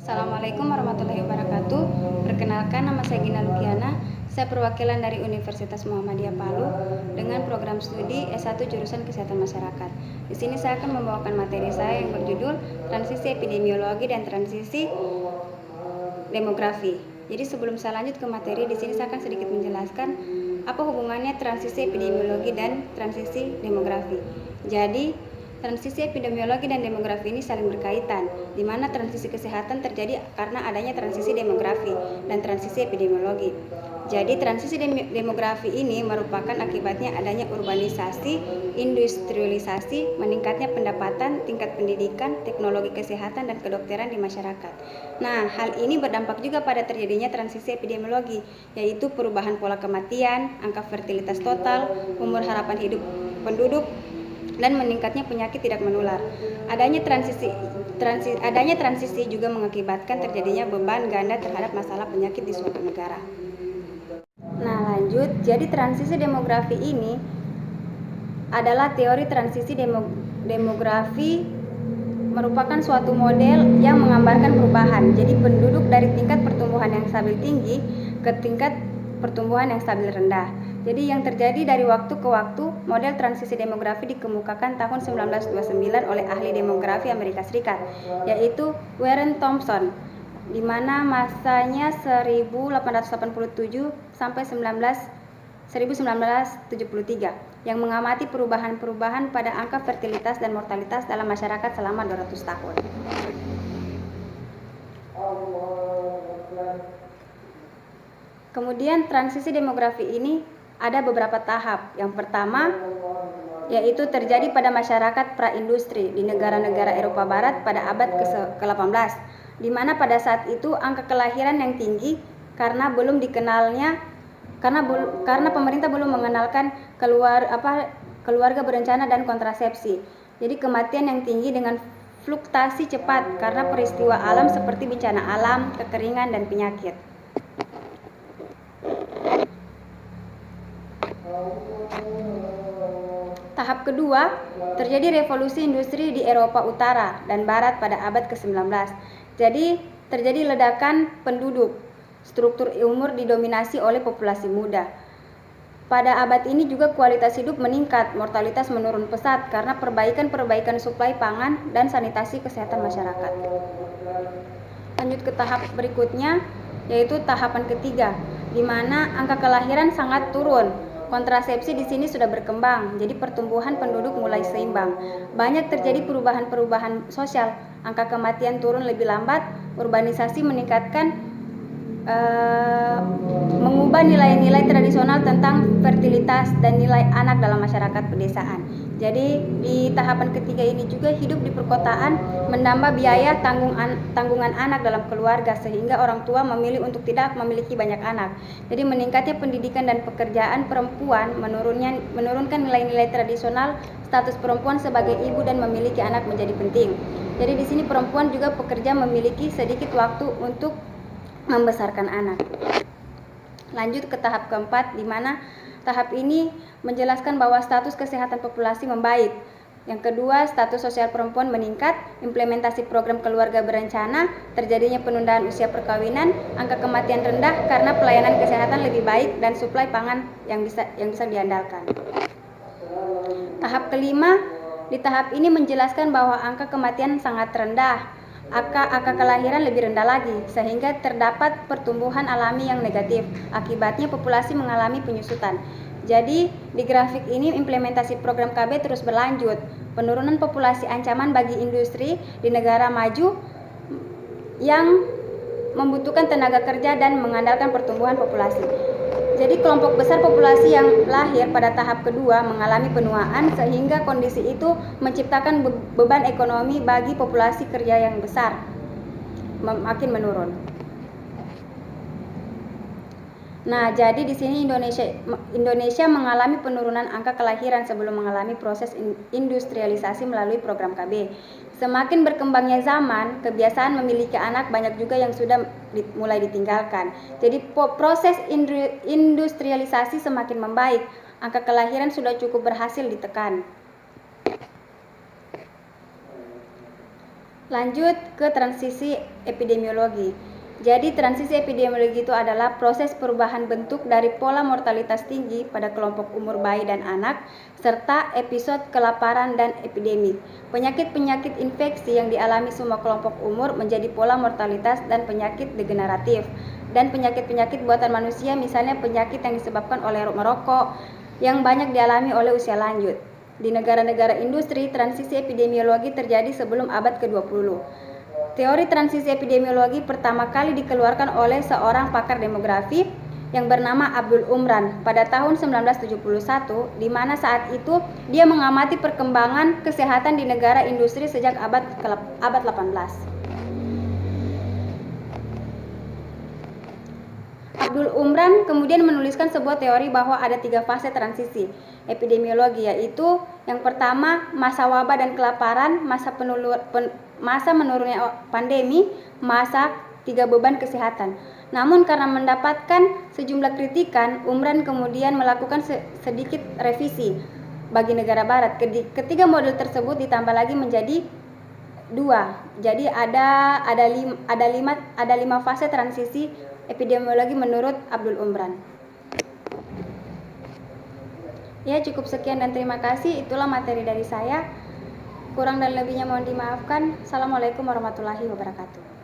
Assalamualaikum warahmatullahi wabarakatuh. Perkenalkan, nama saya Gina Lukiana. Saya perwakilan dari Universitas Muhammadiyah Palu dengan program studi S1 jurusan Kesehatan Masyarakat. Di sini saya akan membawakan materi saya yang berjudul Transisi Epidemiologi dan Transisi Demografi. Jadi sebelum saya lanjut ke materi, di sini saya akan sedikit menjelaskan apa hubungannya transisi epidemiologi dan transisi demografi. Jadi transisi epidemiologi dan demografi ini saling berkaitan, di mana transisi kesehatan terjadi karena adanya transisi demografi dan transisi epidemiologi. Jadi transisi demografi ini merupakan akibatnya adanya urbanisasi, industrialisasi, meningkatnya pendapatan, tingkat pendidikan, teknologi kesehatan dan kedokteran di masyarakat. Nah, hal ini berdampak juga pada terjadinya transisi epidemiologi, yaitu perubahan pola kematian, angka fertilitas total, umur harapan hidup penduduk, dan meningkatnya penyakit tidak menular. Adanya transisi juga mengakibatkan terjadinya beban ganda terhadap masalah penyakit di suatu negara. Nah, lanjut. Jadi transisi demografi ini adalah teori transisi demografi merupakan suatu model yang menggambarkan perubahan. Jadi penduduk dari tingkat pertumbuhan yang stabil tinggi ke tingkat pertumbuhan yang stabil rendah. Jadi yang terjadi dari waktu ke waktu, model transisi demografi dikemukakan tahun 1929 oleh ahli demografi Amerika Serikat, yaitu Warren Thompson, di mana masanya 1887 sampai 1973, yang mengamati perubahan-perubahan pada angka fertilitas dan mortalitas dalam masyarakat selama 200 tahun. Kemudian transisi demografi ini ada beberapa tahap. Yang pertama yaitu terjadi pada masyarakat praindustri di negara-negara Eropa Barat pada abad ke-18, di mana pada saat itu angka kelahiran yang tinggi karena pemerintah belum mengenalkan keluarga berencana dan kontrasepsi. Jadi kematian yang tinggi dengan fluktuasi cepat karena peristiwa alam seperti bencana alam, kekeringan dan penyakit. Tahap kedua, terjadi revolusi industri di Eropa Utara dan Barat pada abad ke-19. Jadi, terjadi ledakan penduduk. Struktur umur didominasi oleh populasi muda. Pada abad ini juga kualitas hidup meningkat, mortalitas menurun pesat karena perbaikan suplai pangan dan sanitasi kesehatan masyarakat. Lanjut ke tahap berikutnya, yaitu tahapan ketiga, di mana angka kelahiran sangat turun. Kontrasepsi di sini sudah berkembang, jadi pertumbuhan penduduk mulai seimbang. Banyak terjadi perubahan-perubahan sosial, angka kematian turun lebih lambat, urbanisasi mengubah nilai-nilai tradisional tentang fertilitas dan nilai anak dalam masyarakat pedesaan. Jadi di tahapan ketiga ini juga hidup di perkotaan menambah biaya tanggungan anak dalam keluarga, sehingga orang tua memilih untuk tidak memiliki banyak anak. Jadi meningkatnya pendidikan dan pekerjaan perempuan menurunkan nilai-nilai tradisional, status perempuan sebagai ibu dan memiliki anak menjadi penting. Jadi di sini perempuan juga pekerja memiliki sedikit waktu untuk membesarkan anak. Lanjut ke tahap keempat, di mana tahap ini menjelaskan bahwa status kesehatan populasi membaik. Yang kedua, status sosial perempuan meningkat, implementasi program keluarga berencana, terjadinya penundaan usia perkawinan, angka kematian rendah karena pelayanan kesehatan lebih baik dan suplai pangan yang bisa diandalkan. Tahap kelima, di tahap ini menjelaskan bahwa angka kematian sangat rendah. Angka kelahiran lebih rendah lagi, sehingga terdapat pertumbuhan alami yang negatif. Akibatnya populasi mengalami penyusutan. Jadi di grafik ini implementasi program KB terus berlanjut. Penurunan populasi ancaman bagi industri di negara maju yang membutuhkan tenaga kerja dan mengandalkan pertumbuhan populasi. Jadi kelompok besar populasi yang lahir pada tahap kedua mengalami penuaan, sehingga kondisi itu menciptakan beban ekonomi bagi populasi kerja yang besar makin menurun. Nah, jadi di sini Indonesia mengalami penurunan angka kelahiran sebelum mengalami proses industrialisasi melalui program KB. Semakin berkembangnya zaman, kebiasaan memiliki anak banyak juga yang sudah mulai ditinggalkan. Jadi proses industrialisasi semakin membaik, angka kelahiran sudah cukup berhasil ditekan. Lanjut ke transisi epidemiologi. Jadi transisi epidemiologi itu adalah proses perubahan bentuk dari pola mortalitas tinggi pada kelompok umur bayi dan anak, serta episode kelaparan dan epidemi. Penyakit-penyakit infeksi yang dialami semua kelompok umur menjadi pola mortalitas dan penyakit degeneratif. Dan penyakit-penyakit buatan manusia, misalnya penyakit yang disebabkan oleh merokok, yang banyak dialami oleh usia lanjut. Di negara-negara industri, transisi epidemiologi terjadi sebelum abad ke-20. Teori transisi epidemiologi pertama kali dikeluarkan oleh seorang pakar demografi yang bernama Abdul Umran pada tahun 1971, di mana saat itu dia mengamati perkembangan kesehatan di negara industri sejak abad 18. Abdul Umran kemudian menuliskan sebuah teori bahwa ada 3 fase transisi epidemiologi, yaitu yang pertama masa wabah dan kelaparan, masa menurunnya pandemi, masa 3 beban kesehatan. Namun karena mendapatkan sejumlah kritikan, Umran kemudian melakukan sedikit revisi bagi negara barat. Ketiga model tersebut ditambah lagi menjadi 2. Jadi ada 5 fase transisi epidemiologi menurut Abdul Umran. Ya, cukup sekian dan terima kasih. Itulah materi dari saya. Kurang dan lebihnya mohon dimaafkan. Assalamualaikum warahmatullahi wabarakatuh.